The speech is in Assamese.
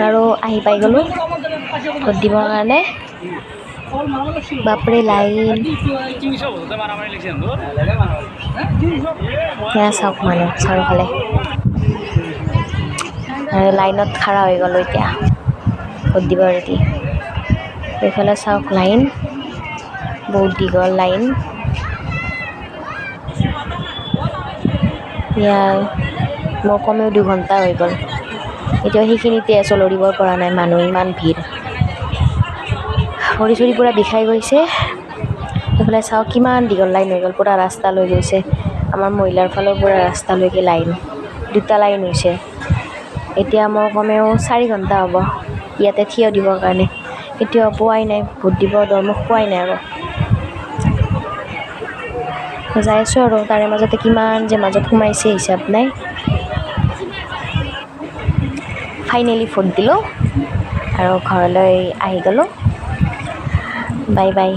আৰু আহি পাই গ'লোঁ ভোট দিবৰ কাৰণে। বাপৰে লাইন সেয়া চাওক মানুহ চাৰিওফালে আৰু লাইনত খাৰা হৈ গ'লোঁ এতিয়া ভোট দিব ৰেডি। এইফালে চাওক লাইন বহুত দীঘল লাইন। ইয়াৰ মোৰ কমেও 2 ঘণ্টা হৈ গ'ল এতিয়া সেইখিনিতে আছোঁ লৰিব পৰা নাই মানুহ ইমান ভিৰ। ভৰি চৰি পূৰা বিষাই গৈছে। এইফালে চাওক কিমান দীঘল লাইন হৈ গ'ল পূৰা ৰাস্তা লৈ গৈছে আমাৰ মহিলাৰ ফালৰ পৰা ৰাস্তালৈকে লাইন 2টা লাইন হৈছে। এতিয়া মোৰ কমেও 4 ঘণ্টা হ'ব ইয়াতে থিয় দিবৰ কাৰণে। এতিয়াও পোৱাই নাই ভোট দিব দৰমুখ পোৱাই নাই আৰু যাই আছোঁ আৰু তাৰে মাজতে কিমান যে মাজত সোমাইছে হিচাপ নাই। ফাইনেলি ভোট দিলোঁ আৰু ঘৰলৈ আহি গ'লোঁ। Bye bye.